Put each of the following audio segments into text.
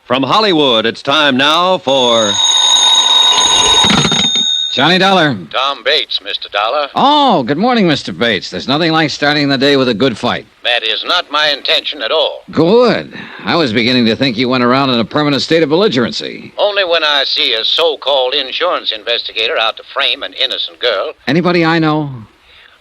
From Hollywood, it's time now for... Johnny Dollar. Tom Bates, Mr. Dollar. Oh, good morning, Mr. Bates. There's nothing like starting the day with a good fight. That is not my intention at all. Good. I was beginning to think you went around in a permanent state of belligerency. Only when I see a so-called insurance investigator out to frame an innocent girl. Anybody I know?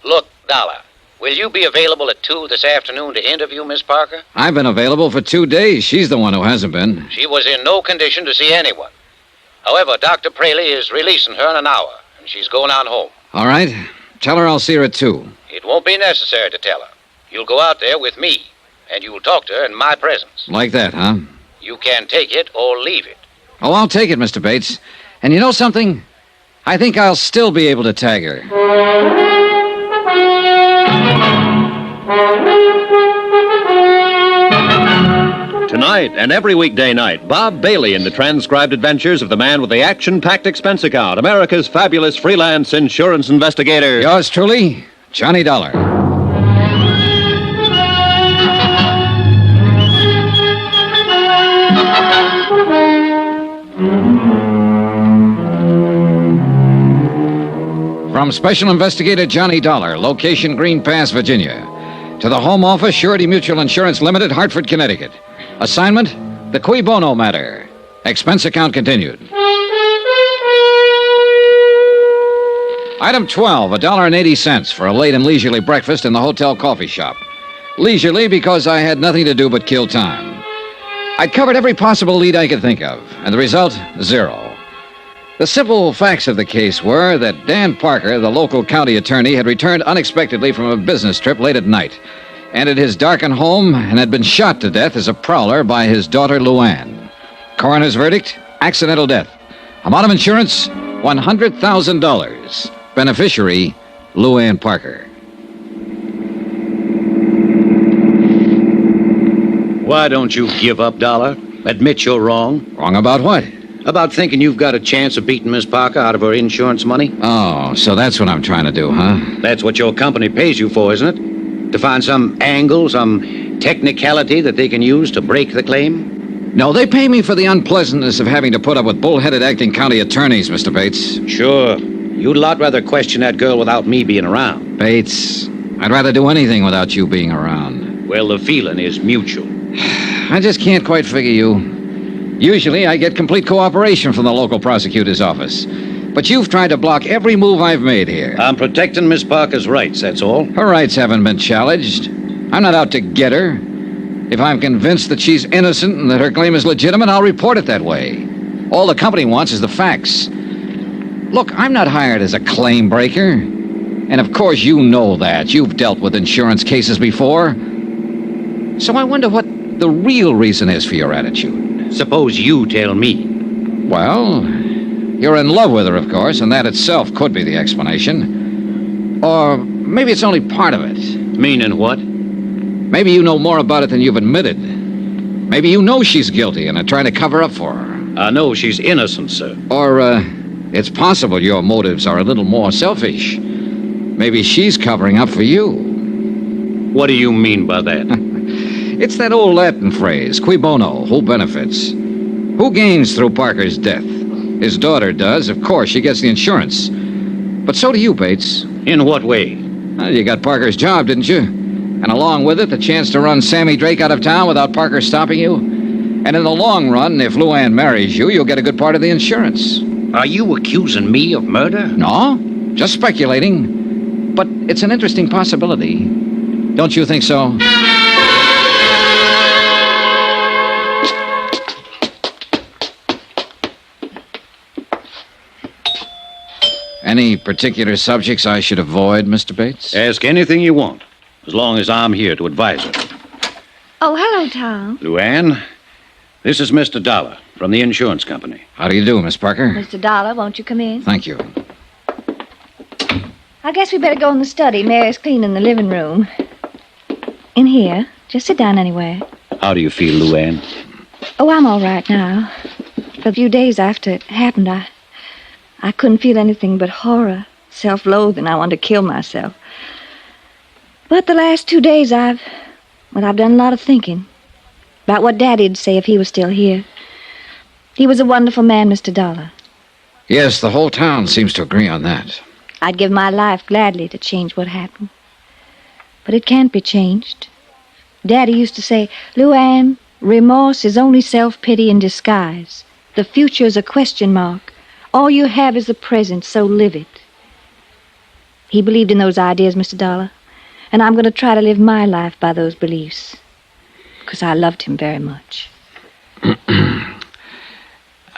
Look, Dollar, will you be available at 2 this afternoon to interview Miss Parker? I've been available for 2 days. She's the one who hasn't been. She was in no condition to see anyone. However, Dr. Praley is releasing her in an hour, and she's going on home. All right. Tell her I'll see her at 2. It won't be necessary to tell her. You'll go out there with me, and you'll talk to her in my presence. Like that, huh? You can take it or leave it. Oh, I'll take it, Mr. Bates. And you know something? I think I'll still be able to tag her. Tonight and every weekday night, Bob Bailey in the transcribed adventures of the man with the action-packed expense account, America's fabulous freelance insurance investigator. Yours truly, Johnny Dollar. From Special Investigator Johnny Dollar, location Green Pass, Virginia, to the Home Office, Surety Mutual Insurance Limited, Hartford, Connecticut. Assignment, the Cui Bono matter. Expense account continued. Item 12, $1.80 for a late and leisurely breakfast in the hotel coffee shop. Leisurely because I had nothing to do but kill time. I'd covered every possible lead I could think of, and the result, 0. The simple facts of the case were that Dan Parker, the local county attorney, had returned unexpectedly from a business trip late at night, entered his darkened home, and had been shot to death as a prowler by his daughter, Luann. Coroner's verdict, accidental death. Amount of insurance, $100,000. Beneficiary, Luann Parker. Why don't you give up, Dollar? Admit you're wrong. Wrong about what? About thinking you've got a chance of beating Miss Parker out of her insurance money? Oh, so that's what I'm trying to do, huh? That's what your company pays you for, isn't it? To find some angle, some technicality that they can use to break the claim? No, they pay me for the unpleasantness of having to put up with bull-headed acting county attorneys, Mr. Bates. Sure. You'd a lot rather question that girl without me being around. Bates, I'd rather do anything without you being around. Well, the feeling is mutual. I just can't quite figure you. Usually, I get complete cooperation from the local prosecutor's office. But you've tried to block every move I've made here. I'm protecting Miss Parker's rights, that's all. Her rights haven't been challenged. I'm not out to get her. If I'm convinced that she's innocent and that her claim is legitimate, I'll report it that way. All the company wants is the facts. Look, I'm not hired as a claim breaker. And of course you know that. You've dealt with insurance cases before. So I wonder what the real reason is for your attitude. Suppose you tell me. Well, you're in love with her, of course, and that itself could be the explanation. Or maybe it's only part of it. Meaning what? Maybe you know more about it than you've admitted. Maybe you know she's guilty and are trying to cover up for her. I know she's innocent, sir. Or, it's possible your motives are a little more selfish. Maybe she's covering up for you. What do you mean by that? It's that old Latin phrase, cui bono, who benefits? Who gains through Parker's death? His daughter does. Of course, she gets the insurance. But so do you, Bates. In what way? Well, you got Parker's job, didn't you? And along with it, the chance to run Sammy Drake out of town without Parker stopping you. And in the long run, if Luann marries you, you'll get a good part of the insurance. Are you accusing me of murder? No, just speculating. But it's an interesting possibility. Don't you think so? Any particular subjects I should avoid, Mr. Bates? Ask anything you want, as long as I'm here to advise her. Oh, hello, Tom. Luann, this is Mr. Dollar from the insurance company. How do you do, Miss Parker? Mr. Dollar, won't you come in? Thank you. I guess we better go in the study. Mary's cleaning the living room. In here. Just sit down anywhere. How do you feel, Luann? Oh, I'm all right now. For a few days after it happened, I couldn't feel anything but horror, self-loathing. I wanted to kill myself. But the last 2 days, I've done a lot of thinking about what Daddy'd say if he was still here. He was a wonderful man, Mr. Dollar. Yes, the whole town seems to agree on that. I'd give my life gladly to change what happened. But it can't be changed. Daddy used to say, "Luann, remorse is only self-pity in disguise. The future is a question mark. All you have is the present, so live it." He believed in those ideas, Mr. Dollar, and I'm going to try to live my life by those beliefs, because I loved him very much.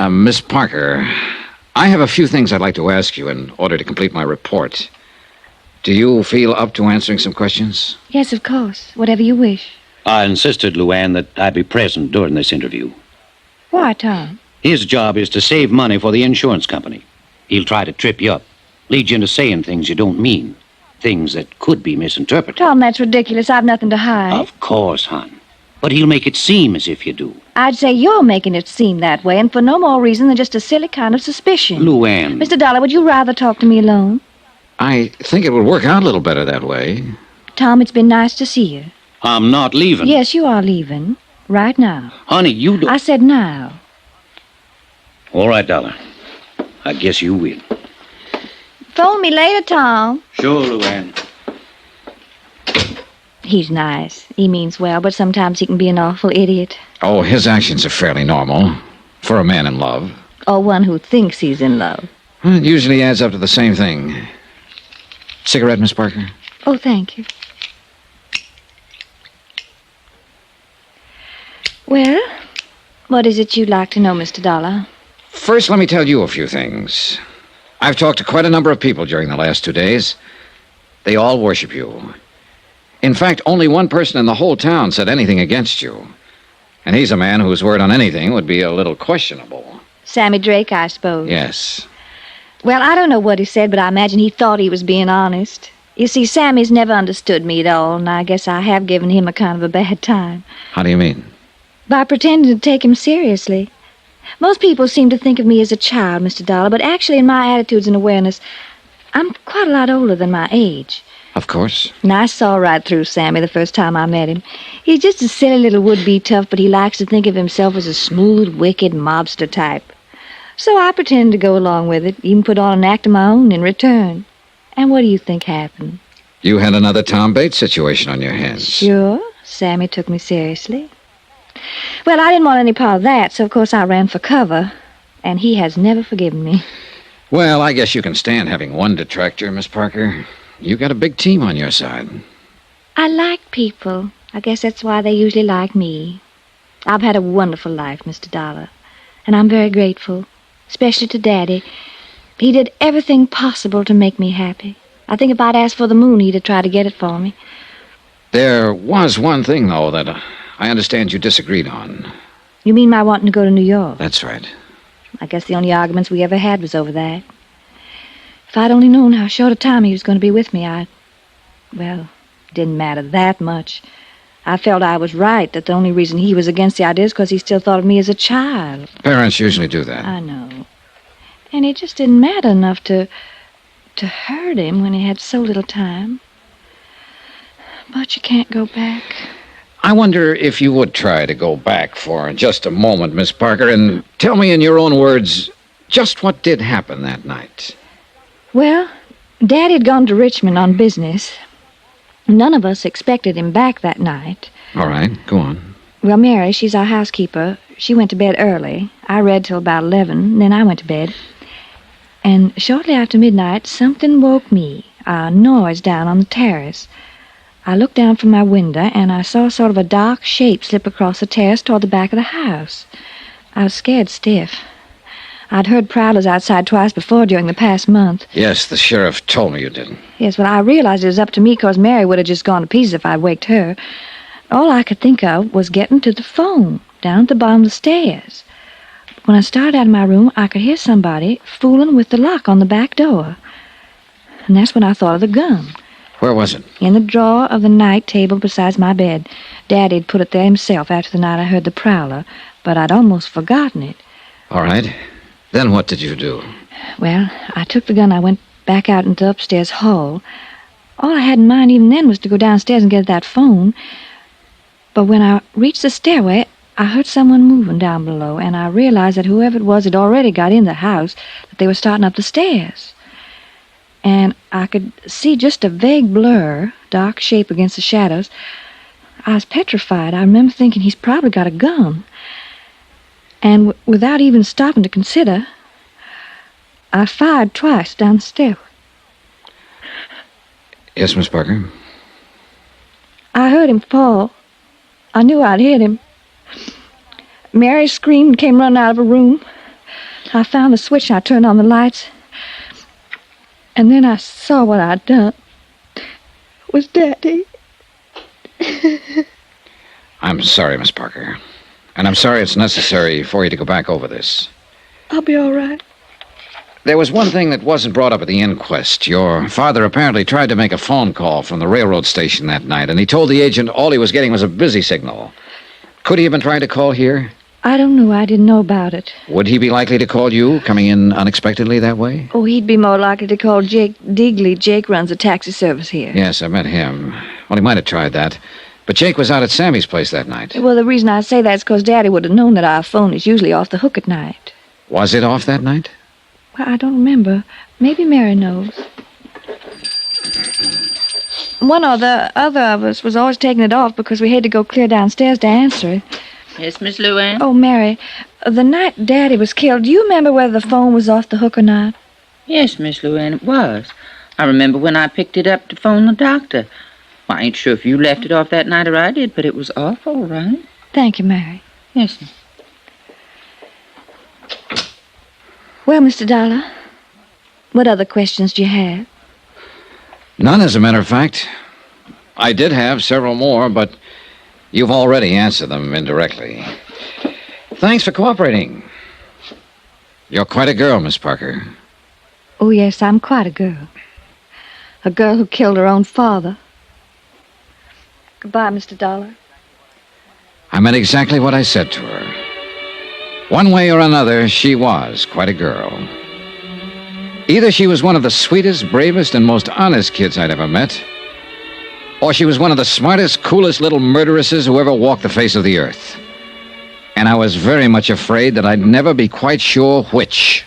Miss Parker, I have a few things I'd like to ask you in order to complete my report. Do you feel up to answering some questions? Yes, of course. Whatever you wish. I insisted, Luann, that I be present during this interview. Why, Tom? His job is to save money for the insurance company. He'll try to trip you up, lead you into saying things you don't mean, things that could be misinterpreted. Tom, that's ridiculous. I've nothing to hide. Of course, hon. But he'll make it seem as if you do. I'd say you're making it seem that way, and for no more reason than just a silly kind of suspicion. Luann. Mr. Dollar, would you rather talk to me alone? I think it would work out a little better that way. Tom, it's been nice to see you. I'm not leaving. Yes, you are leaving. Right now. Honey, you don't... I said now. All right, Dollar. I guess you will. Phone me later, Tom. Sure, Luann. He's nice. He means well, but sometimes he can be an awful idiot. Oh, his actions are fairly normal for a man in love. Or one who thinks he's in love. It usually adds up to the same thing. Cigarette, Miss Parker? Oh, thank you. Well, what is it you'd like to know, Mr. Dollar? First, let me tell you a few things. I've talked to quite a number of people during the last 2 days. They all worship you. In fact, only one person in the whole town said anything against you. And he's a man whose word on anything would be a little questionable. Sammy Drake, I suppose. Yes. Well, I don't know what he said, but I imagine he thought he was being honest. You see, Sammy's never understood me at all, and I guess I have given him a kind of a bad time. How do you mean? By pretending to take him seriously. Most people seem to think of me as a child, Mr. Dollar, but actually in my attitudes and awareness, I'm quite a lot older than my age. Of course. And I saw right through Sammy the first time I met him. He's just a silly little would-be tough, but he likes to think of himself as a smooth, wicked mobster type. So I pretended to go along with it, even put on an act of my own in return. And what do you think happened? You had another Tom Bates situation on your hands. Sure, Sammy took me seriously. Well, I didn't want any part of that, so of course I ran for cover, and he has never forgiven me. Well, I guess you can stand having one detractor, Miss Parker. You got a big team on your side. I like people. I guess that's why they usually like me. I've had a wonderful life, Mr. Dollar, and I'm very grateful, especially to Daddy. He did everything possible to make me happy. I think if I'd asked for the moon, he'd have tried to get it for me. There was one thing, though, that I understand you disagreed on. You mean my wanting to go to New York? That's right. I guess the only arguments we ever had was over that. If I'd only known how short a time he was going to be with me, well, it didn't matter that much. I felt I was right, that the only reason he was against the idea is because he still thought of me as a child. Parents usually do that. I know. And it just didn't matter enough to hurt him when he had so little time. But you can't go back. I wonder if you would try to go back for just a moment, Miss Parker, and tell me in your own words just what did happen that night. Well, Daddy had gone to Richmond on business. None of us expected him back that night. All right, go on. Well, Mary, she's our housekeeper. She went to bed early. I read till about 11, then I went to bed. And shortly after midnight, something woke me, a noise down on the terrace. I looked down from my window, and I saw sort of a dark shape slip across the terrace toward the back of the house. I was scared stiff. I'd heard prowlers outside twice before during the past month. Yes, the sheriff told me you didn't. Yes, well, I realized it was up to me because Mary would have just gone to pieces if I'd waked her. All I could think of was getting to the phone down at the bottom of the stairs. When I started out of my room, I could hear somebody fooling with the lock on the back door. And that's when I thought of the gun. Where was it? In the drawer of the night table beside my bed. Daddy'd put it there himself after the night I heard the prowler, but I'd almost forgotten it. All right. Then what did you do? Well, I took the gun. I went back out into the upstairs hall. All I had in mind even then was to go downstairs and get that phone. But when I reached the stairway, I heard someone moving down below, and I realized that whoever it was had already got in the house, that they were starting up the stairs. And I could see just a vague blur, dark shape against the shadows. I was petrified. I remember thinking he's probably got a gun. And without even stopping to consider, I fired twice down the stairway. Yes, Miss Parker? I heard him fall. I knew I'd hit him. Mary screamed and came running out of her room. I found the switch and I turned on the lights. And then I saw what I'd done. It was Daddy. I'm sorry, Miss Parker. And I'm sorry it's necessary for you to go back over this. I'll be all right. There was one thing that wasn't brought up at the inquest. Your father apparently tried to make a phone call from the railroad station that night, and he told the agent all he was getting was a busy signal. Could he have been trying to call here? I don't know. I didn't know about it. Would he be likely to call you, coming in unexpectedly that way? Oh, he'd be more likely to call Jake Digley. Jake runs a taxi service here. Yes, I met him. Well, he might have tried that. But Jake was out at Sammy's place that night. Well, the reason I say that is because Daddy would have known that our phone is usually off the hook at night. Was it off that night? Well, I don't remember. Maybe Mary knows. One or the other of us was always taking it off because we had to go clear downstairs to answer it. Yes, Miss Luann? Oh, Mary, the night Daddy was killed, do you remember whether the phone was off the hook or not? Yes, Miss Luann, it was. I remember when I picked it up to phone the doctor. Well, I ain't sure if you left it off that night or I did, but it was off all right. Thank you, Mary. Yes, miss. Well, Mr. Dollar, what other questions do you have? None, as a matter of fact. I did have several more, but you've already answered them indirectly. Thanks for cooperating. You're quite a girl, Miss Parker. Oh, yes, I'm quite a girl. A girl who killed her own father. Goodbye, Mr. Dollar. I meant exactly what I said to her. One way or another, she was quite a girl. Either she was one of the sweetest, bravest, and most honest kids I'd ever met, or she was one of the smartest, coolest little murderesses who ever walked the face of the earth. And I was very much afraid that I'd never be quite sure which.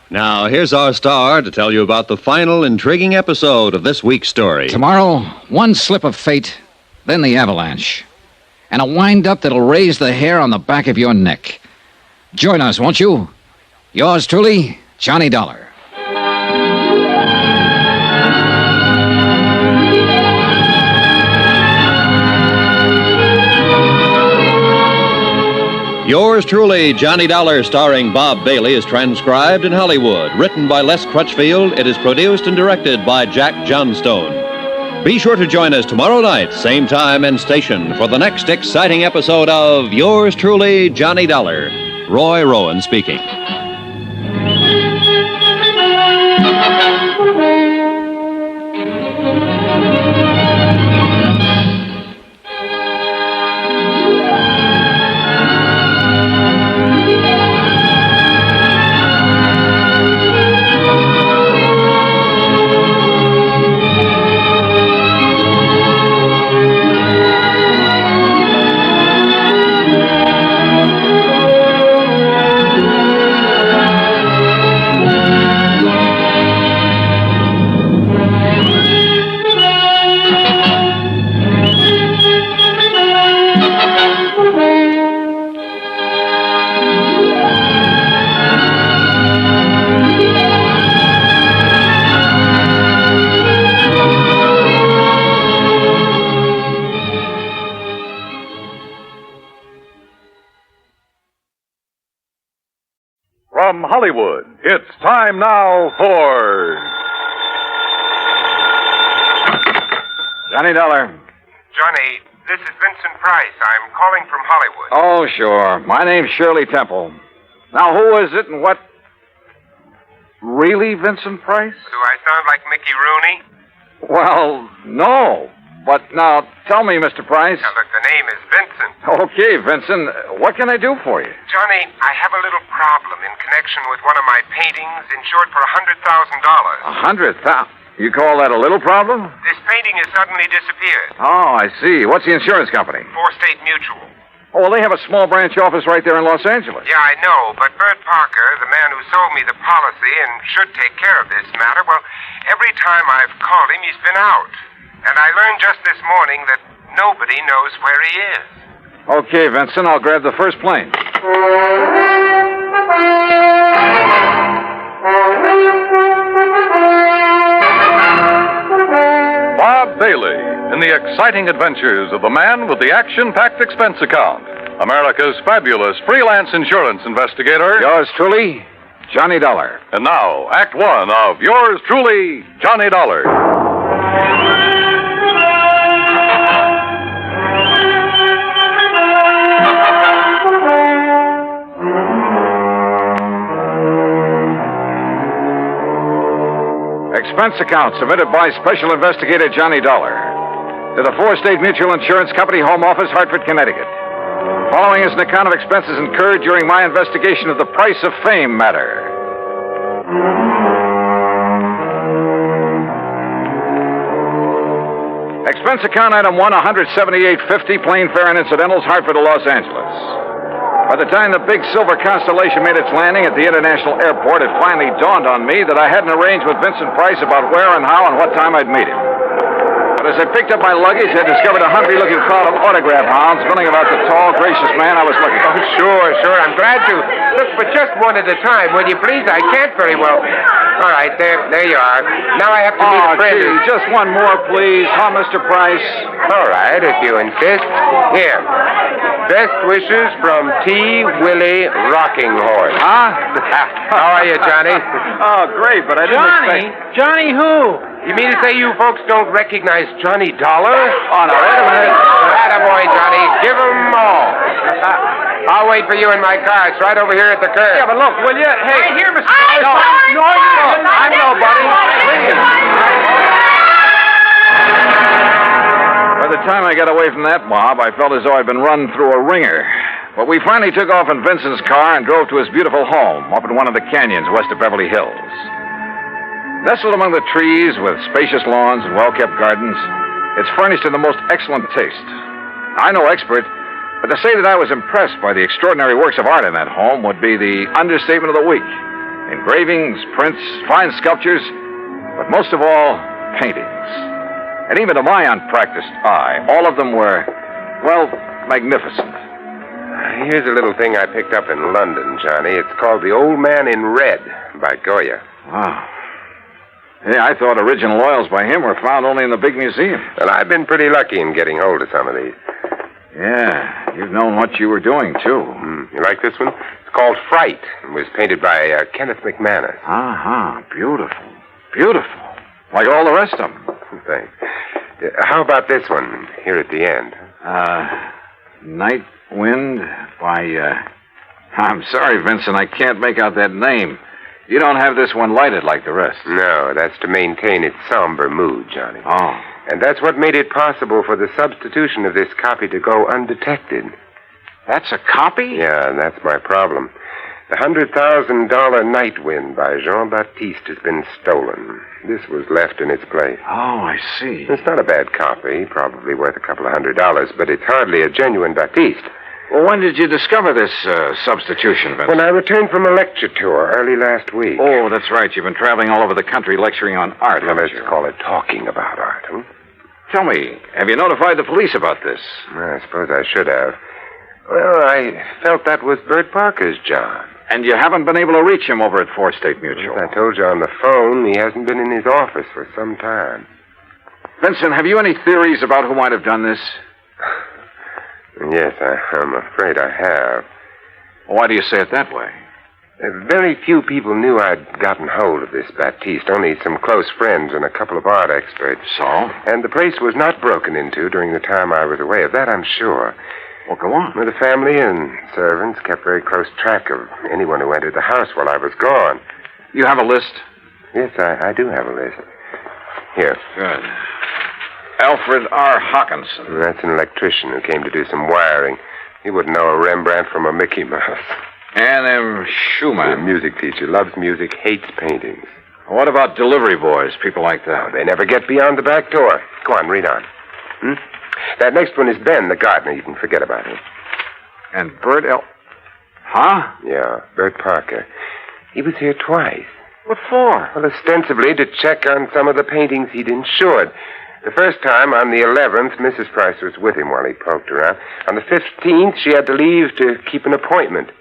Now, here's our star to tell you about the final intriguing episode of this week's story. Tomorrow, one slip of fate, then the avalanche. And a wind-up that'll raise the hair on the back of your neck. Join us, won't you? Yours truly, Johnny Dollar. Yours truly, Johnny Dollar, starring Bob Bailey, is transcribed in Hollywood. Written by Les Crutchfield, it is produced and directed by Jack Johnstone. Be sure to join us tomorrow night, same time and station, for the next exciting episode of Yours truly, Johnny Dollar. Roy Rowan speaking. From Hollywood, it's time now for Johnny Dollar. Johnny, this is Vincent Price. I'm calling from Hollywood. Oh, sure. My name's Shirley Temple. Now, who is it and what? Really, Vincent Price? Do I sound like Mickey Rooney? Well, no. But now, tell me, Mr. Price. Now, look, the name is Vincent. Okay, Vincent, what can I do for you? Johnny, I have a little problem in connection with one of my paintings insured for $100,000. $100,000? You call that a little problem? This painting has suddenly disappeared. Oh, I see. What's the insurance company? Four-State Mutual. Oh, well, they have a small branch office right there in Los Angeles. Yeah, I know, but Bert Parker, the man who sold me the policy and should take care of this matter, well, every time I've called him, he's been out. And I learned just this morning that nobody knows where he is. Okay, Vincent, I'll grab the first plane. Bob Bailey in the exciting adventures of the man with the action-packed expense account. America's fabulous freelance insurance investigator. Yours truly, Johnny Dollar. And now, Act One of yours truly, Johnny Dollar. Expense account submitted by Special Investigator Johnny Dollar to the Four-State Mutual Insurance Company, Home Office, Hartford, Connecticut. Following is an account of expenses incurred during my investigation of the Price of Fame matter. Expense account item 1, $178.50, plane fare and incidentals, Hartford to Los Angeles. By the time the big silver Constellation made its landing at the international airport, it finally dawned on me that I hadn't arranged with Vincent Price about where and how and what time I'd meet him. But as I picked up my luggage, I discovered a hungry-looking crowd of autograph hounds milling about the tall, gracious man I was looking at. Oh, sure. I'm glad to. Look, but just one at a time, will you please? I can't very well. All right, there you are. Now I have to meet a friend. Gee, just one more, please. Huh, Mr. Price? All right, if you insist. Here. Best wishes from T. Willie Rocking Horse. Huh? How are you, Johnny? Oh, great, but I didn't expect... Johnny who? You mean to say you folks don't recognize Johnny Dollar? Oh, no, wait a minute. Attaboy, Johnny. Give 'em all. I'll wait for you in my car. It's right over here at the curb. Yeah, but look, will you? Hey. Right here, Mr. No, you don't. I'm nobody. Please. By the time I got away from that mob, I felt as though I'd been run through a ringer. But we finally took off in Vincent's car and drove to his beautiful home up in one of the canyons west of Beverly Hills. Nestled among the trees with spacious lawns and well-kept gardens, it's furnished in the most excellent taste. I'm no expert, but to say that I was impressed by the extraordinary works of art in that home would be the understatement of the week. Engravings, prints, fine sculptures, but most of all, paintings. And even to my unpracticed eye, all of them were, well, magnificent. Here's a little thing I picked up in London, Johnny. It's called The Old Man in Red by Goya. Wow. Yeah, I thought original oils by him were found only in the big museum. Well, I've been pretty lucky in getting hold of some of these. Yeah, you've known what you were doing, too. You like this one? It's called Fright. It was painted by Kenneth McManus. Beautiful. Beautiful. Like all the rest of them. Thanks. How about this one, here at the end? Night Wind by, I'm sorry, Vincent, I can't make out that name. You don't have this one lighted like the rest. No, that's to maintain its somber mood, Johnny. Oh. And that's what made it possible for the substitution of this copy to go undetected. That's a copy? Yeah, and that's my problem. The $100,000 Night Wind by Jean-Baptiste has been stolen. This was left in its place. Oh, I see. It's not a bad copy, probably worth a couple of $100, but it's hardly a genuine Baptiste. Well, when did you discover this substitution, Vincent? When I returned from a lecture tour early last week. Oh, that's right. You've been traveling all over the country lecturing on art, Now, haven't let's you? call it talking about art, huh? Tell me, have you notified the police about this? I suppose I should have. Well, I felt that was Bert Parker's job. And you haven't been able to reach him over at Four-State Mutual? As I told you on the phone, he hasn't been in his office for some time. Vincent, have you any theories about who might have done this? Yes, I'm afraid I have. Why do you say it that way? Very few people knew I'd gotten hold of this Baptiste, only some close friends and a couple of art experts. So? And the place was not broken into during the time I was away. Of that I'm sure. Well, go on. Well, the family and servants kept very close track of anyone who entered the house while I was gone. You have a list? Yes, I do have a list. Here. Good. Alfred R. Hawkinson. That's an electrician who came to do some wiring. He wouldn't know a Rembrandt from a Mickey Mouse. And A Schumann. music teacher, loves music, hates paintings. What about delivery boys, people like that? They never get beyond the back door. Go on, read on. That next one is Ben, the gardener. You can forget about him. And Bert L. Huh? Yeah, Bert Parker. He was here twice. What for? Well, ostensibly to check on some of the paintings he'd insured. The first time, on the 11th, Mrs. Price was with him while he poked around. On the 15th, she had to leave to keep an appointment.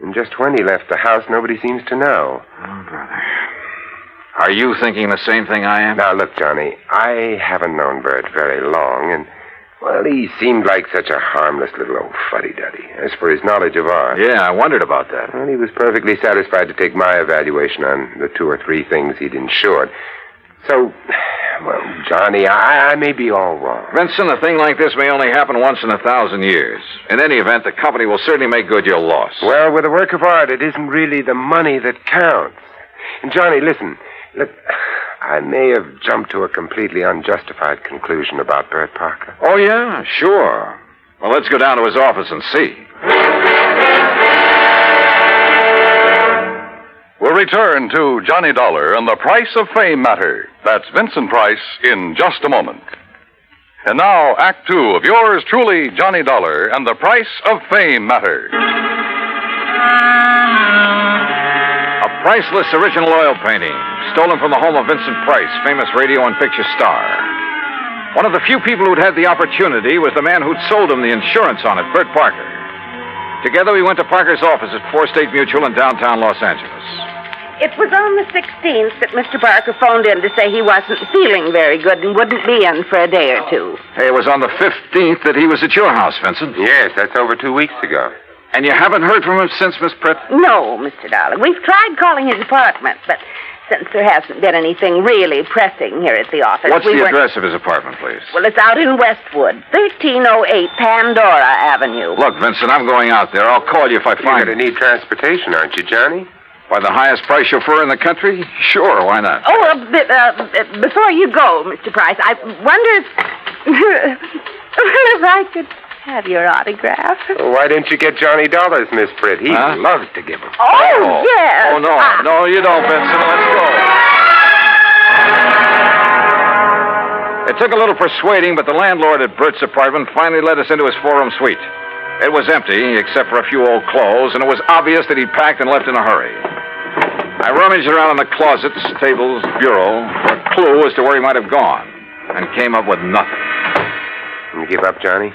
And just when he left the house, nobody seems to know. Oh, brother. Are you thinking the same thing I am? Now, look, Johnny, I haven't known Bert very long, and, well, he seemed like such a harmless little old fuddy-duddy. As for his knowledge of art... Yeah, I wondered about that. Well, he was perfectly satisfied to take my evaluation on the 2 or 3 things he'd insured. So, well, Johnny, I may be all wrong. Vincent, a thing like this may only happen once in 1,000 years. In any event, the company will certainly make good your loss. Well, with a work of art, it isn't really the money that counts. And, Johnny, listen. Look, I may have jumped to a completely unjustified conclusion about Bert Parker. Oh, yeah? Sure. Well, let's go down to his office and see. We'll return to Johnny Dollar and the Price of Fame matter. That's Vincent Price in just a moment. And now, Act 2 of yours truly, Johnny Dollar and the Price of Fame matter. A priceless original oil painting, stolen from the home of Vincent Price, famous radio and picture star. One of the few people who'd had the opportunity was the man who'd sold him the insurance on it, Bert Parker. Together, we went to Parker's office at 4 State Mutual in downtown Los Angeles. It was on the 16th that Mr. Parker phoned in to say he wasn't feeling very good and wouldn't be in for a day or two. Hey, it was on the 15th that he was at your house, Vincent. Yes, that's over 2 weeks ago. And you haven't heard from him since, Miss Pritt? No, Mr. Dollar. We've tried calling his apartment, but since there hasn't been anything really pressing here at the office... What's the address of his apartment, please? Well, it's out in Westwood, 1308 Pandora Avenue. Look, Vincent, I'm going out there. I'll call you if I find... You're going to need transportation, aren't you, Johnny? By the highest price chauffeur in the country? Sure, why not? Oh, before you go, Mr. Price, I wonder if I could have your autograph. Well, why didn't you get Johnny Dollars, Miss Britt? He loves to give them. Oh, yes. Oh, no. No, you don't, Vincent. Let's go. It took a little persuading, but the landlord at Bert's apartment finally let us into his 4-room suite. It was empty, except for a few old clothes, and it was obvious that he'd packed and left in a hurry. I rummaged around in the closets, tables, bureau, for a clue as to where he might have gone, and came up with nothing. You give up, Johnny?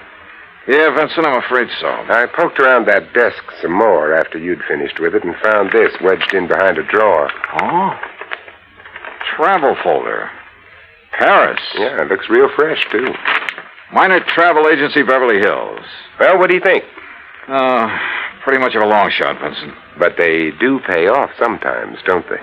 Yeah, Vincent, I'm afraid so. I poked around that desk some more after you'd finished with it and found this wedged in behind a drawer. Oh? Travel folder. Paris. Yeah, it looks real fresh, too. Minor Travel Agency, Beverly Hills. Well, what do you think? Pretty much of a long shot, Vincent. But they do pay off sometimes, don't they?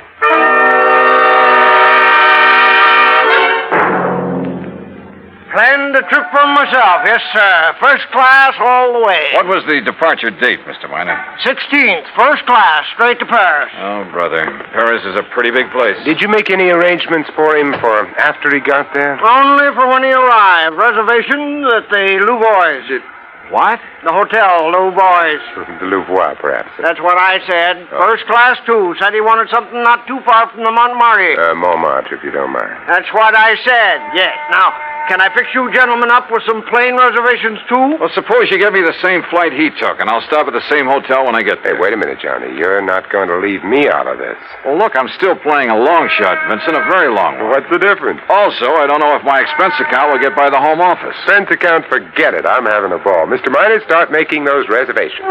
Planned a trip for myself, yes, sir. First class all the way. What was the departure date, Mr. Miner? 16th, first class, straight to Paris. Oh, brother. Paris is a pretty big place. Did you make any arrangements for him for after he got there? Only for when he arrived. Reservations at the Louvois. What? The hotel, Louvois. The Louvois, perhaps. That's what I said. First class, too. Said he wanted something not too far from the Montmartre. Montmartre, if you don't mind. That's what I said, yes. Now, can I fix you gentlemen up with some plane reservations, too? Well, suppose you give me the same flight he took, and I'll stop at the same hotel when I get there. Hey, wait a minute, Johnny. You're not going to leave me out of this. Well, look, I'm still playing a long shot, Vincent, a very long one. What's the difference? Also, I don't know if my expense account will get by the home office. Expense account, forget it. I'm having a ball. Mr. Miner, start making those reservations.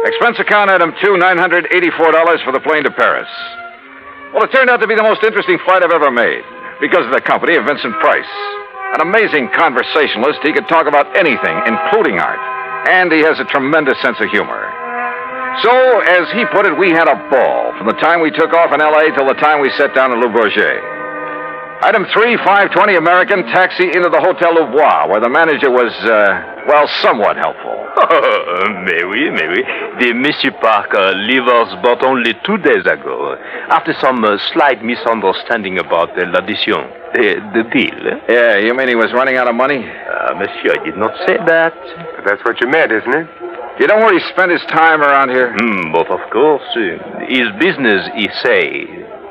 Expense account item 2, $984 for the plane to Paris. Well, it turned out to be the most interesting flight I've ever made. Because of the company of Vincent Price. An amazing conversationalist, he could talk about anything, including art. And he has a tremendous sense of humor. So, as he put it, we had a ball from the time we took off in L.A. till the time we sat down in Le Bourget. Item 3, 5:20 American, taxi into the Hotel Louvois, where the manager was, somewhat helpful. Mais oui. The Monsieur Parker leave us but only 2 days ago, after some slight misunderstanding about l'addition, the deal. Yeah, you mean he was running out of money? Monsieur, I did not say that. But that's what you meant, isn't it? You know where he spent his time around here? But of course, his business, he say,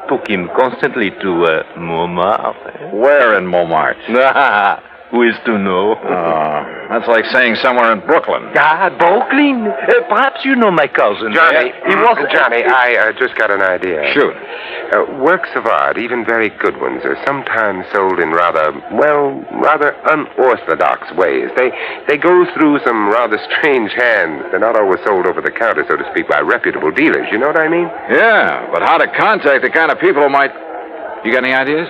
took him constantly to Montmartre. Where in Montmartre? Who is to know? Oh, that's like saying somewhere in Brooklyn. Brooklyn. Perhaps you know my cousin. Johnny, He was... Johnny, I just got an idea. Shoot. Works of art, even very good ones, are sometimes sold in rather unorthodox ways. They go through some rather strange hands. They're not always sold over the counter, so to speak, by reputable dealers. You know what I mean? Yeah, but how to contact the kind of people who might... You got any ideas?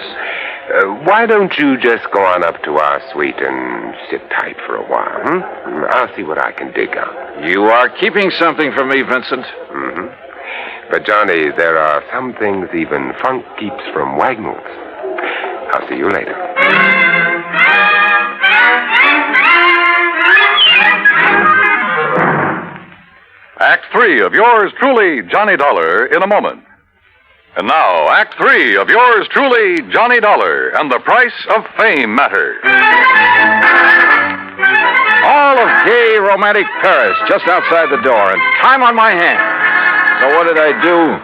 Why don't you just go on up to our suite and sit tight for a while, I'll see what I can dig out. You are keeping something from me, Vincent. Mm-hmm. But, Johnny, there are some things even funk keeps from Wagnalls. I'll see you later. Act 3 of yours truly, Johnny Dollar, in a moment. And now, Act 3 of yours truly, Johnny Dollar, and the Price of Fame Matter. All of gay, romantic Paris just outside the door, and time on my hands. So what did I do?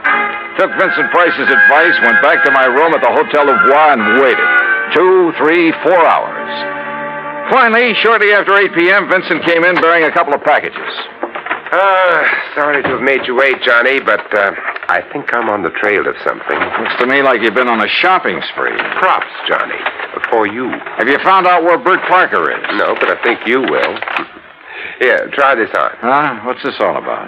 Took Vincent Price's advice, went back to my room at the Hotel du Bois, and waited. 2, 3, 4 hours. Finally, shortly after 8 p.m., Vincent came in bearing a couple of packages. Sorry to have made you wait, Johnny, but I think I'm on the trail of something. Looks to me like you've been on a shopping spree. Props, Johnny, for you. Have you found out where Bert Parker is? No, but I think you will. Here, try this on. Huh? What's this all about?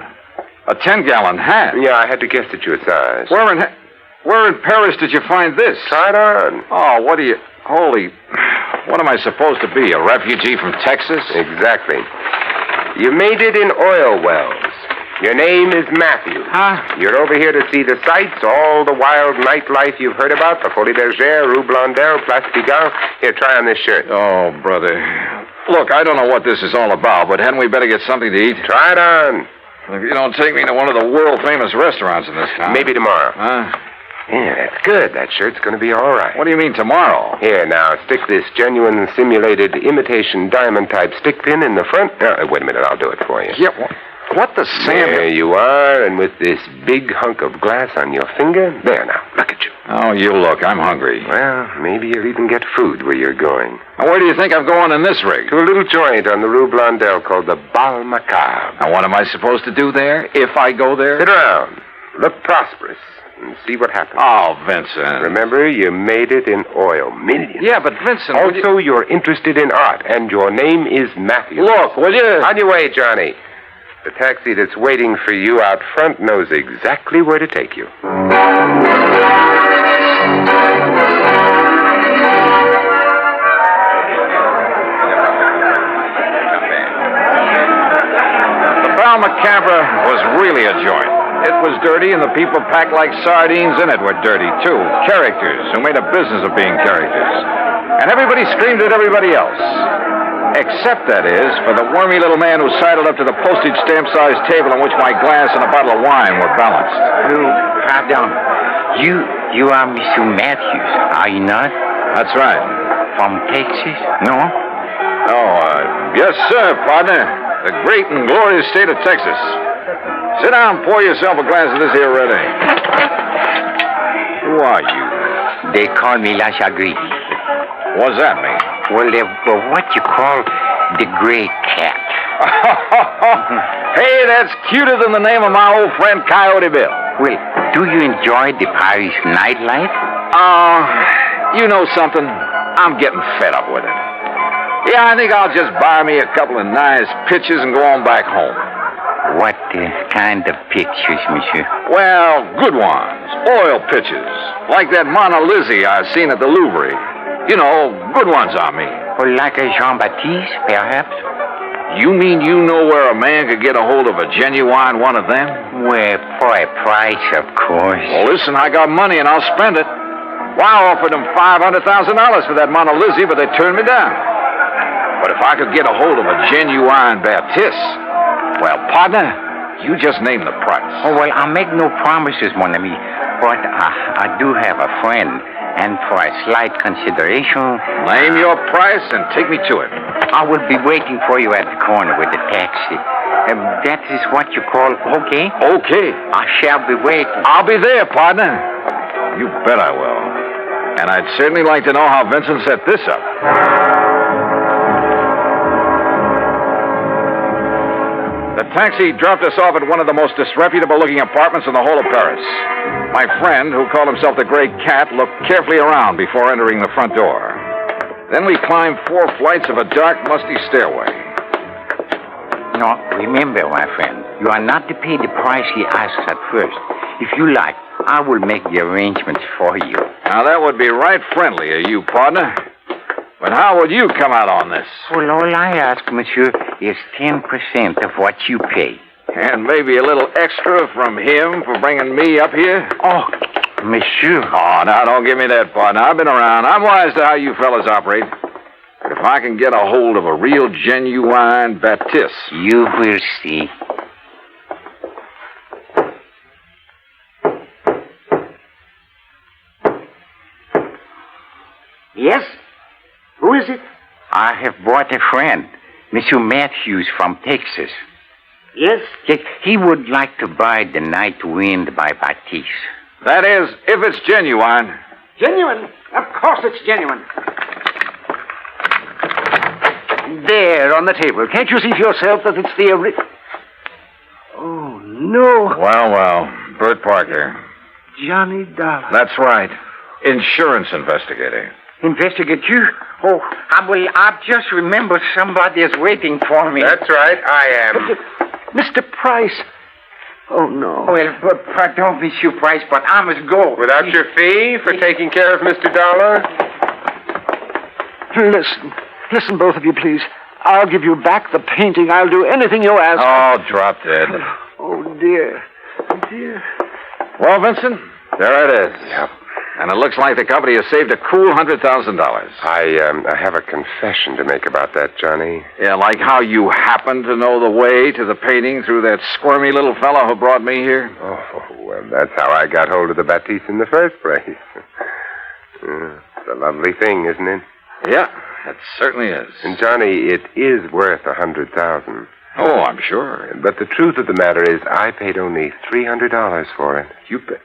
A 10-gallon hat? Yeah, I had to guess at your size. Where in Paris did you find this? Try it on. Oh, what do you... Holy... What am I supposed to be, a refugee from Texas? Exactly. You made it in oil wells. Your name is Matthew. Huh? You're over here to see the sights, all the wild nightlife you've heard about, the Folie Bergère, Rue Blondel, Place Pigalle. Here, try on this shirt. Oh, brother. Look, I don't know what this is all about, but hadn't we better get something to eat? Try it on. If you don't take me to one of the world-famous restaurants in this town. Maybe tomorrow. Huh? Yeah, that's good. That shirt's going to be all right. What do you mean, tomorrow? Here, now, stick this genuine simulated imitation diamond-type stick pin in the front. Wait a minute, I'll do it for you. Yeah, what the Sam... There you are, and with this big hunk of glass on your finger. There, now, look at you. Oh, you look. I'm hungry. Well, maybe you'll even get food where you're going. Now, where do you think I'm going in this rig? To a little joint on the Rue Blondel called the Bal Macabre. Now, what am I supposed to do there, if I go there? Sit around. Look prosperous. And see what happens. Oh, Vincent. Remember, you made it in oil. Millions. Yeah, but Vincent... Also, you're interested in art, and your name is Matthew. Look, will you... On your way, Johnny. The taxi that's waiting for you out front knows exactly where to take you. The Bal Macabre was really a joint. It was dirty, and the people packed like sardines in it were dirty, too. Characters who made a business of being characters. And everybody screamed at everybody else. Except, that is, for the wormy little man who sidled up to the postage stamp-sized table on which my glass and a bottle of wine were balanced. Pardon. You are Mr. Matthews, are you not? That's right. From Texas, no? Oh, yes, sir, partner. The great and glorious state of Texas. Sit down and pour yourself a glass of this here red ink. Who are you? They call me La Chagrin. What's that mean? Well, they're what you call the gray cat. Hey, that's cuter than the name of my old friend Coyote Bill. Well, do you enjoy the Paris nightlife? You know something? I'm getting fed up with it. Yeah, I think I'll just buy me a couple of nice pictures and go on back home. What kind of pictures, monsieur? Well, good ones. Oil pictures. Like that Mona Lisa I seen at the Louvre. You know, good ones, I mean. Well, like a Jean-Baptiste, perhaps? You mean you know where a man could get a hold of a genuine one of them? Well, for a price, of course. Well, listen, I got money and I'll spend it. Well, I offered them $500,000 for that Mona Lisa, but they turned me down. But if I could get a hold of a genuine Baptiste, well, partner, you just name the price. Oh, well, I make no promises, mon ami. But I do have a friend. And for a slight consideration... Name your price and take me to it. I will be waiting for you at the corner with the taxi. That is what you call okay? Okay. I shall be waiting. I'll be there, partner. You bet I will. And I'd certainly like to know how Vincent set this up. The taxi dropped us off at one of the most disreputable-looking apartments in the whole of Paris. My friend, who called himself the Gray Cat, looked carefully around before entering the front door. Then we climbed 4 flights of a dark, musty stairway. No, remember, my friend, you are not to pay the price he asks at first. If you like, I will make the arrangements for you. Now, that would be right friendly of you, partner. But how would you come out on this? Well, all I ask, monsieur, is 10% of what you pay. And maybe a little extra from him for bringing me up here? Oh, monsieur. Oh, now, don't give me that, partner. I've been around. I'm wise to how you fellas operate. But if I can get a hold of a real, genuine Baptiste... You will see. Yes? Who is it? I have brought a friend, Monsieur Matthews from Texas. Yes? He would like to buy The Night Wind by Baptiste. That is, if it's genuine. Genuine? Of course it's genuine. There, on the table. Can't you see for yourself that it's the original? Oh, no. Well, Bert Parker. Johnny Dollar. That's right. Insurance investigator. Investigate you? Oh, I've just remembered somebody is waiting for me. That's right, I am. Mr. Price. Oh, no. Well, pardon, Monsieur Price, but I must go. Without your fee for taking care of Mr. Dollar? Listen, both of you, please. I'll give you back the painting. I'll do anything you ask. Oh, drop dead. Oh, dear. Dear. Well, Vincent, there it is. Yep. And it looks like the company has saved a cool $100,000. I have a confession to make about that, Johnny. Yeah, like how you happen to know the way to the painting through that squirmy little fellow who brought me here. Oh, well, that's how I got hold of the Baptiste in the first place. It's a lovely thing, isn't it? Yeah, it certainly is. And, Johnny, it is worth $100,000. Oh, I'm sure. But the truth of the matter is I paid only $300 for it. You paid?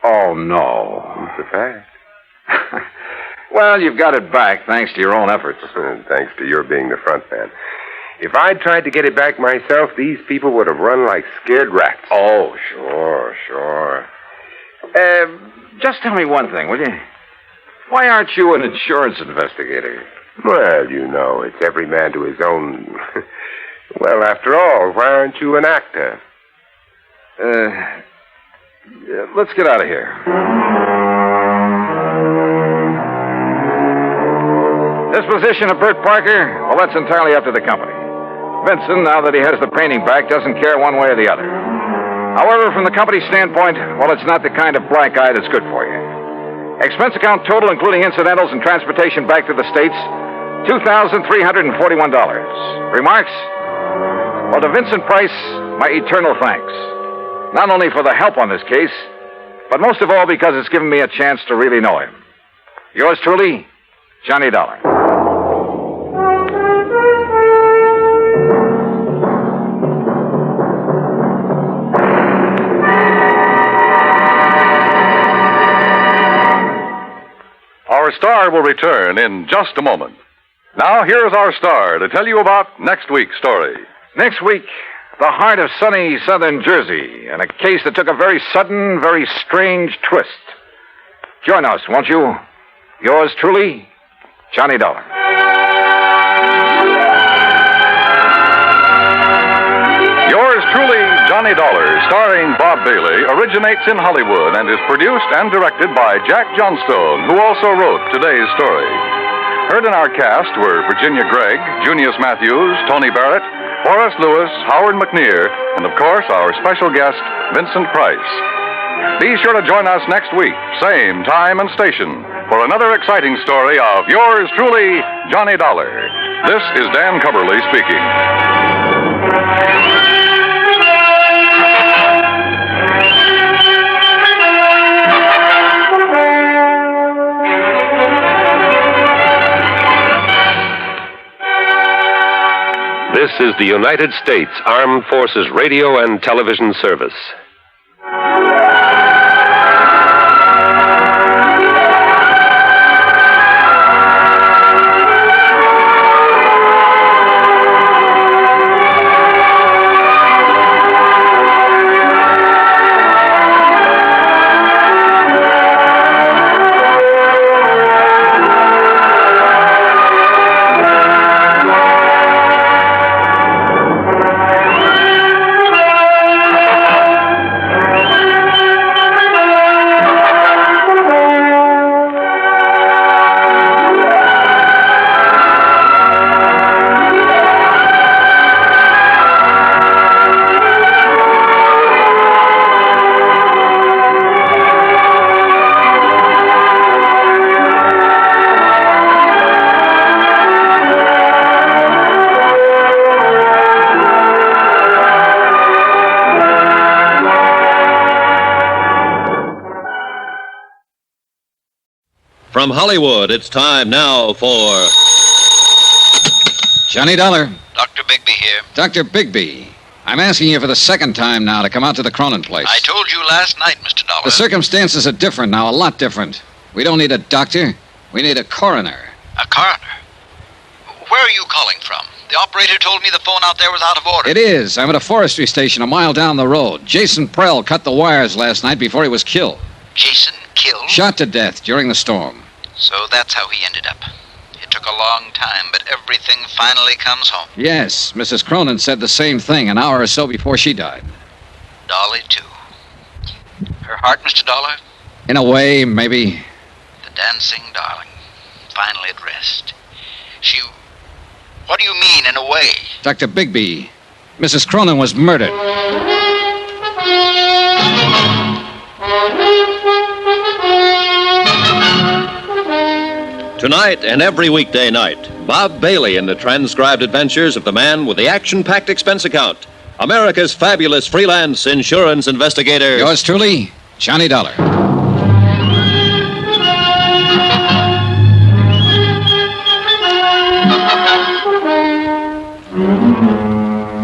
Oh, no. It's a fact. Well, you've got it back thanks to your own efforts. Thanks to your being the front man. If I'd tried to get it back myself, these people would have run like scared rats. Oh, sure. Just tell me one thing, will you? Why aren't you an insurance investigator? Well, you know, it's every man to his own. Well, after all, why aren't you an actor? Let's get out of here. Disposition of Bert Parker? Well, that's entirely up to the company. Vincent, now that he has the painting back, doesn't care one way or the other. However, from the company's standpoint, well, it's not the kind of black eye that's good for you. Expense account total, including incidentals and transportation back to the States, $2,341. Remarks? Well, to Vincent Price, my eternal thanks. Not only for the help on this case, but most of all because it's given me a chance to really know him. Yours truly, Johnny Dollar. Our star will return in just a moment. Now, here's our star to tell you about next week's story. Next week, the heart of sunny southern Jersey, and a case that took a very sudden, very strange twist. Join us, won't you? Yours truly, Johnny Dollar. Yours truly, Johnny Dollar, starring Bob Bailey, originates in Hollywood and is produced and directed by Jack Johnstone, who also wrote today's story. Heard in our cast were Virginia Gregg, Junius Matthews, Tony Barrett, Horace Lewis, Howard McNear, and of course our special guest, Vincent Price. Be sure to join us next week, same time and station, for another exciting story of yours truly, Johnny Dollar. This is Dan Cubberly speaking. This is the United States Armed Forces Radio and Television Service. From Hollywood, it's time now for... Johnny Dollar. Dr. Bigby here. Dr. Bigby. I'm asking you for the second time now to come out to the Cronin place. I told you last night, Mr. Dollar. The circumstances are different now, a lot different. We don't need a doctor. We need a coroner. A coroner? Where are you calling from? The operator told me the phone out there was out of order. It is. I'm at a forestry station a mile down the road. Jason Prell cut the wires last night before he was killed. Jason killed? Shot to death during the storm. So that's how he ended up. It took a long time, but everything finally comes home. Yes, Mrs. Cronin said the same thing an hour or so before she died. Dolly, too. Her heart, Mr. Dollar? In a way, maybe. The dancing darling. Finally at rest. She... What do you mean, in a way? Dr. Bigby, Mrs. Cronin was murdered. Tonight and every weekday night, Bob Bailey in the transcribed adventures of the man with the action-packed expense account, America's fabulous freelance insurance investigator. Yours truly, Johnny Dollar.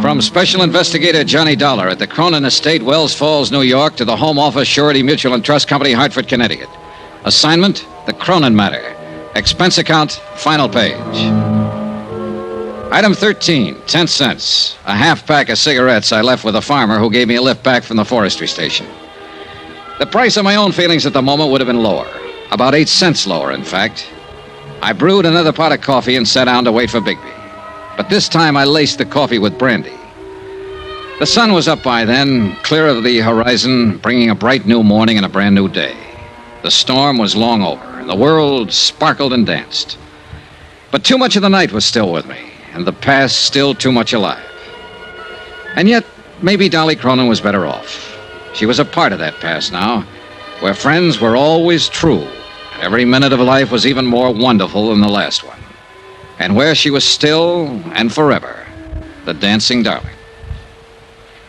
From Special Investigator Johnny Dollar at the Cronin Estate, Wells Falls, New York, to the Home Office, Surety Mutual and Trust Company, Hartford, Connecticut. Assignment, the Cronin matter. Expense account, final page. Item 13, 10 cents. A half pack of cigarettes I left with a farmer who gave me a lift back from the forestry station. The price of my own feelings at the moment would have been lower. About 8 cents lower, in fact. I brewed another pot of coffee and sat down to wait for Bigby. But this time I laced the coffee with brandy. The sun was up by then, clear of the horizon, bringing a bright new morning and a brand new day. The storm was long over, and the world sparkled and danced. But too much of the night was still with me, and the past still too much alive. And yet, maybe Dolly Cronin was better off. She was a part of that past now, where friends were always true, and every minute of life was even more wonderful than the last one. And where she was still and forever, the dancing darling.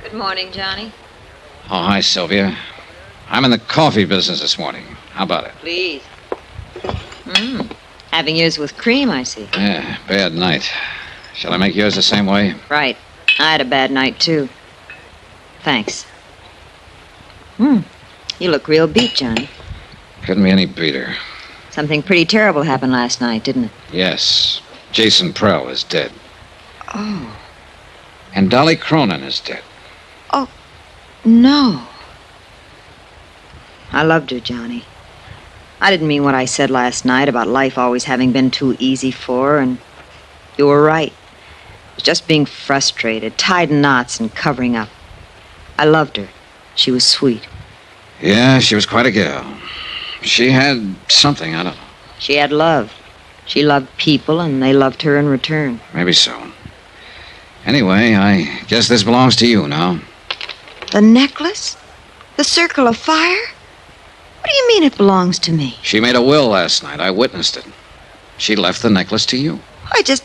Good morning, Johnny. Oh, hi, Sylvia. I'm in the coffee business this morning. How about it? Please. Having yours with cream, I see. Yeah, bad night. Shall I make yours the same way? Right. I had a bad night, too. Thanks. You look real beat, Johnny. Couldn't be any beater. Something pretty terrible happened last night, didn't it? Yes. Jason Prell is dead. Oh. And Dolly Cronin is dead. Oh, no. I loved her, Johnny. I didn't mean what I said last night about life always having been too easy for her, and you were right. It was just being frustrated, tied in knots and covering up. I loved her. She was sweet. Yeah, she was quite a girl. She had something, I don't know. She had love. She loved people, and they loved her in return. Maybe so. Anyway, I guess this belongs to you now. The necklace? The circle of fire? What do you mean it belongs to me? She made a will last night. I witnessed it. She left the necklace to you. I just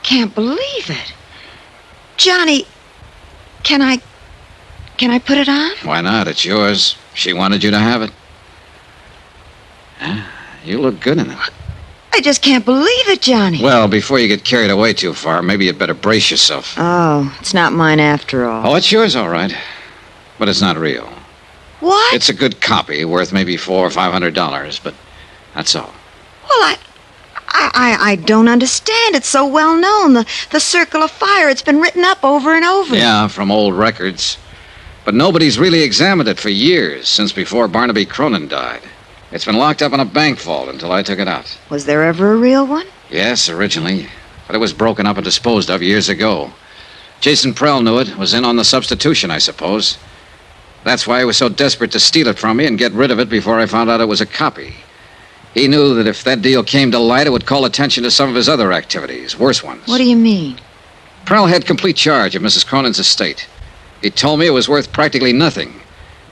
can't believe it. Johnny, Can I put it on? Why not? It's yours. She wanted you to have it. You look good in it. I just can't believe it, Johnny. Well, before you get carried away too far, maybe you'd better brace yourself. Oh, it's not mine after all. Oh, it's yours, all right. But it's not real. What? It's a good copy, worth maybe $400 or $500, but that's all. Well, I don't understand. It's so well known. The Circle of Fire. It's been written up over and over. Yeah, from old records. But nobody's really examined it for years, since before Barnaby Cronin died. It's been locked up in a bank vault until I took it out. Was there ever a real one? Yes, originally. But it was broken up and disposed of years ago. Jason Prell knew it, was in on the substitution, I suppose. That's why he was so desperate to steal it from me and get rid of it before I found out it was a copy. He knew that if that deal came to light, it would call attention to some of his other activities, worse ones. What do you mean? Prell had complete charge of Mrs. Cronin's estate. He told me it was worth practically nothing.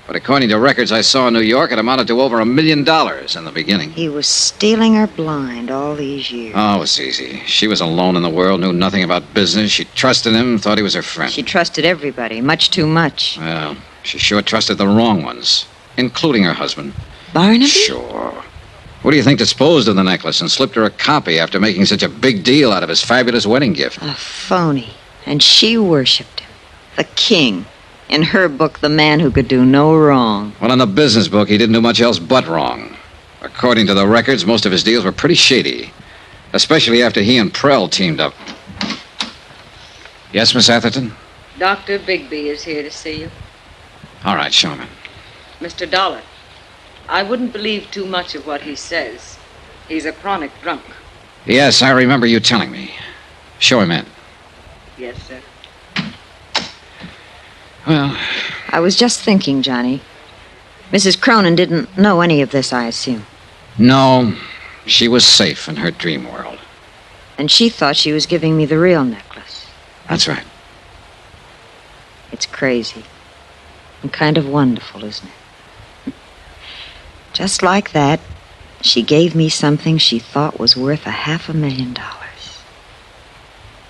But according to records I saw in New York, it amounted to over $1 million in the beginning. He was stealing her blind all these years. Oh, it was easy. She was alone in the world, knew nothing about business. She trusted him, thought he was her friend. She trusted everybody, much too much. Well, she sure trusted the wrong ones, including her husband. Barnaby? Sure. What do you think disposed of the necklace and slipped her a copy after making such a big deal out of his fabulous wedding gift? A phony. And she worshipped him. The king. In her book, the man who could do no wrong. Well, in the business book, he didn't do much else but wrong. According to the records, most of his deals were pretty shady. Especially after he and Prell teamed up. Yes, Miss Atherton? Dr. Bigby is here to see you. All right, show him in. Mr. Dollar, I wouldn't believe too much of what he says. He's a chronic drunk. Yes, I remember you telling me. Show him in. Yes, sir. Well, I was just thinking, Johnny. Mrs. Cronin didn't know any of this, I assume. no, she was safe in her dream world. And she thought she was giving me the real necklace. That's right. It's crazy. And kind of wonderful, isn't it? Just like that, she gave me something she thought was worth $500,000.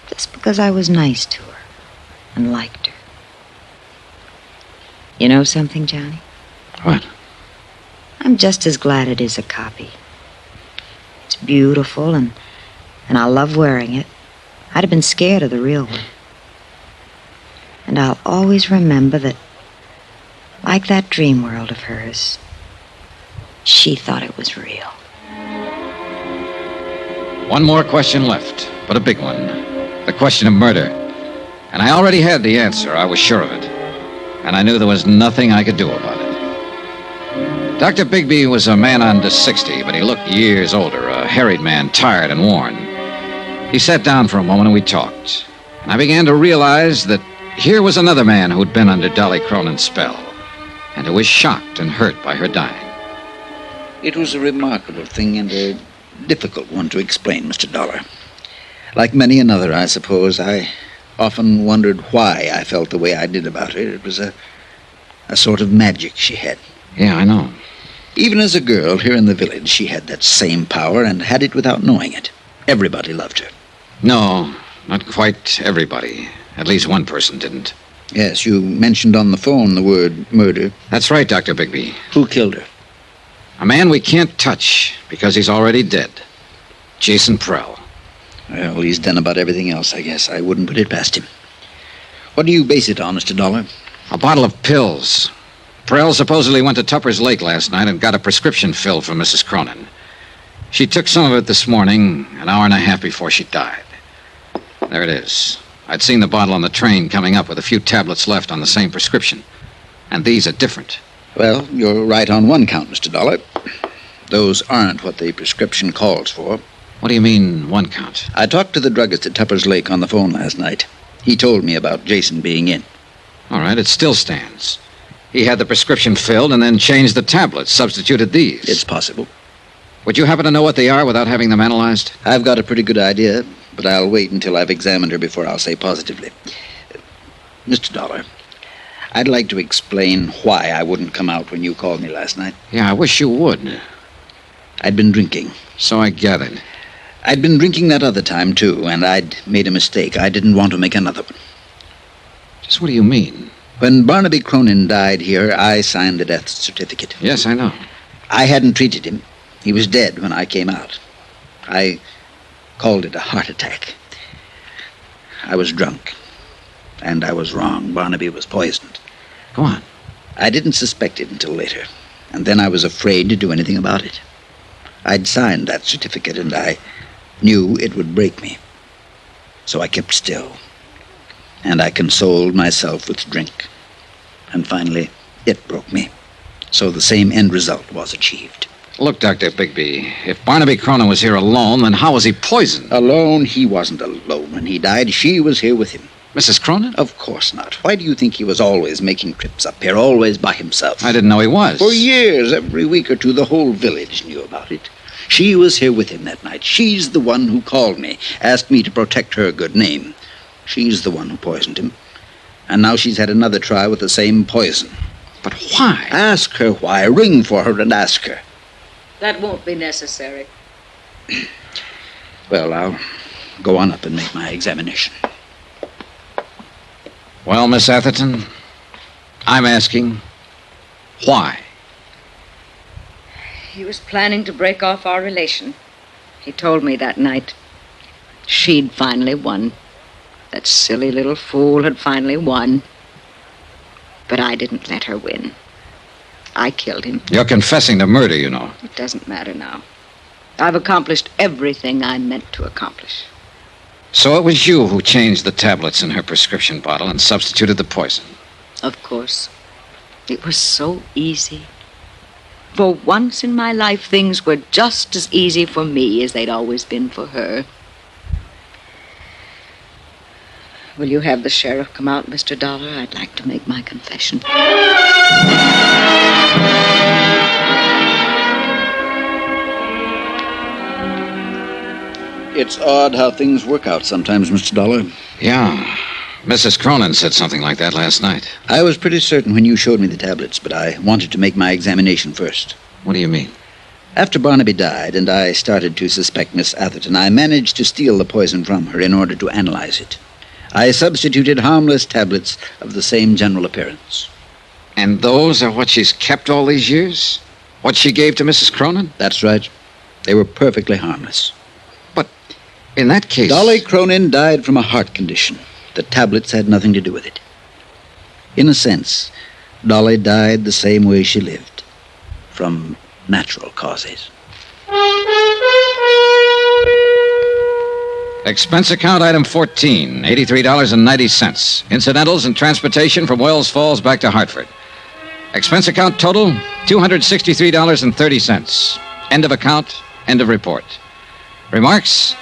Just because I was nice to her and liked her. You know something, Johnny? What? I'm just as glad it is a copy. It's beautiful, and I love wearing it. I'd have been scared of the real one. And I'll always remember that, like that dream world of hers, she thought it was real. One more question left, but a big one. The question of murder. And I already had the answer, I was sure of it. And I knew there was nothing I could do about it. Dr. Bigby was a man under 60, but he looked years older, a harried man, tired and worn. He sat down for a moment and we talked. And I began to realize that here was another man who'd been under Dolly Cronin's spell, and who was shocked and hurt by her dying. It was a remarkable thing and a difficult one to explain, Mr. Dollar. Like many another, I suppose, I often wondered why I felt the way I did about her. It was a sort of magic she had. Yeah, I know. Even as a girl here in the village, she had that same power and had it without knowing it. Everybody loved her. No, not quite everybody. At least one person didn't. Yes, you mentioned on the phone the word murder. That's right, Dr. Bigby. Who killed her? A man we can't touch because he's already dead. Jason Prell. Well, he's done about everything else, I guess. I wouldn't put it past him. What do you base it on, Mr. Dollar? A bottle of pills. Prell supposedly went to Tupper's Lake last night and got a prescription filled for Mrs. Cronin. She took some of it this morning, an hour and a half before she died. There it is. I'd seen the bottle on the train coming up with a few tablets left on the same prescription. And these are different. Well, you're right on one count, Mr. Dollar. Those aren't what the prescription calls for. What do you mean, one count? I talked to the druggist at Tupper's Lake on the phone last night. He told me about Jason being in. All right, it still stands. He had the prescription filled and then changed the tablets, substituted these. It's possible. Would you happen to know what they are without having them analyzed? I've got a pretty good idea, but I'll wait until I've examined her before I'll say positively. Mr. Dollar, I'd like to explain why I wouldn't come out when you called me last night. Yeah, I wish you would. I'd been drinking. So I gathered. I'd been drinking that other time, too, and I'd made a mistake. I didn't want to make another one. So what do you mean? When Barnaby Cronin died here, I signed the death certificate. Yes, I know. I hadn't treated him. He was dead when I came out. I called it a heart attack. I was drunk. And I was wrong. Barnaby was poisoned. Go on. I didn't suspect it until later. And then I was afraid to do anything about it. I'd signed that certificate, and I knew it would break me. So I kept still. And I consoled myself with drink. And finally, it broke me. So the same end result was achieved. Look, Dr. Bigby, if Barnaby Cronin was here alone, then how was he poisoned? Alone? He wasn't alone when he died. She was here with him. Mrs. Cronin? Of course not. Why do you think he was always making trips up here, always by himself? I didn't know he was. For years, every week or two, the whole village knew about it. She was here with him that night. She's the one who called me, asked me to protect her good name. She's the one who poisoned him. And now she's had another try with the same poison. But why? Ask her why. Ring for her and ask her. That won't be necessary. Well, I'll go on up and make my examination. Well, Miss Atherton, I'm asking, why? He was planning to break off our relation. He told me that night. She'd finally won. That silly little fool had finally won. But I didn't let her win. I killed him. You're confessing to murder, you know. It doesn't matter now. I've accomplished everything I meant to accomplish. So it was you who changed the tablets in her prescription bottle and substituted the poison. Of course. It was so easy. For once in my life, things were just as easy for me as they'd always been for her. Will you have the sheriff come out, Mr. Dollar? I'd like to make my confession. It's odd how things work out sometimes, Mr. Dollar. Yeah. Mrs. Cronin said something like that last night. I was pretty certain when you showed me the tablets, but I wanted to make my examination first. What do you mean? After Barnaby died and I started to suspect Miss Atherton, I managed to steal the poison from her in order to analyze it. I substituted harmless tablets of the same general appearance. And those are what she's kept all these years? What she gave to Mrs. Cronin? That's right. They were perfectly harmless. But in that case... Dolly Cronin died from a heart condition. The tablets had nothing to do with it. In a sense, Dolly died the same way she lived. From natural causes. Expense account item 14, $83.90. Incidentals and transportation from Wells Falls back to Hartford. Expense account total, $263.30. End of account, end of report. Remarks?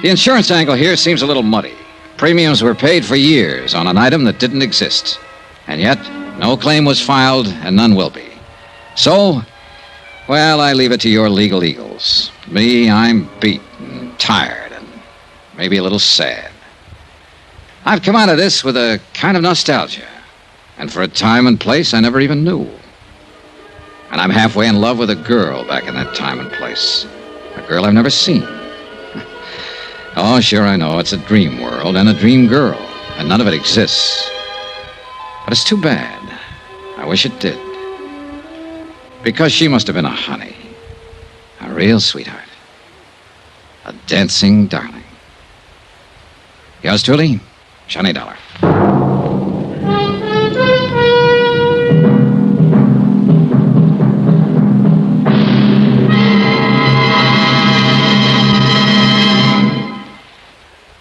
The insurance angle here seems a little muddy. Premiums were paid for years on an item that didn't exist. And yet, no claim was filed and none will be. So, well, I leave it to your legal eagles. Me, I'm beaten, tired, and maybe a little sad. I've come out of this with a kind of nostalgia. And for a time and place I never even knew. And I'm halfway in love with a girl back in that time and place. A girl I've never seen. Oh, sure, I know. It's a dream world and a dream girl. And none of it exists. But it's too bad. I wish it did. Because she must have been a honey. A real sweetheart. A dancing darling. Yours truly, Johnny Dollar.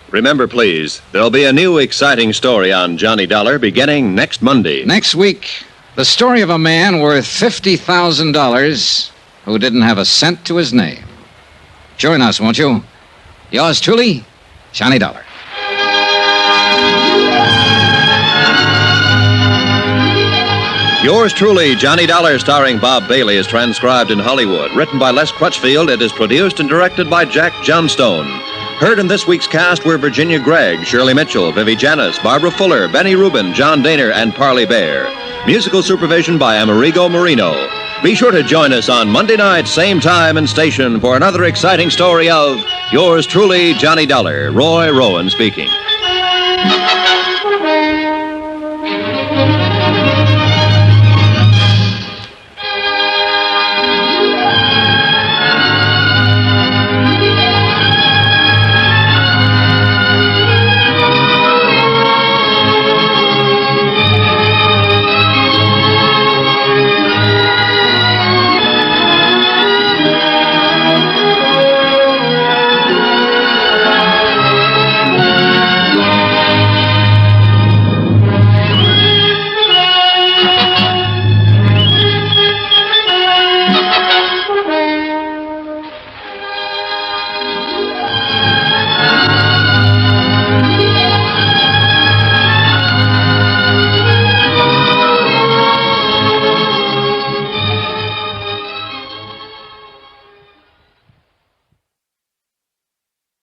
Remember, please, there'll be a new exciting story on Johnny Dollar beginning next Monday. Next week, the story of a man worth $50,000 who didn't have a cent to his name. Join us, won't you? Yours truly, Johnny Dollar. Yours truly, Johnny Dollar, starring Bob Bailey, is transcribed in Hollywood. Written by Les Crutchfield, it is produced and directed by Jack Johnstone. Heard in this week's cast were Virginia Gregg, Shirley Mitchell, Vivi Janis, Barbara Fuller, Benny Rubin, John Daner, and Parley Bear. Musical supervision by Amerigo Marino. Be sure to join us on Monday night, same time and station, for another exciting story of Yours truly, Johnny Dollar. Roy Rowan speaking.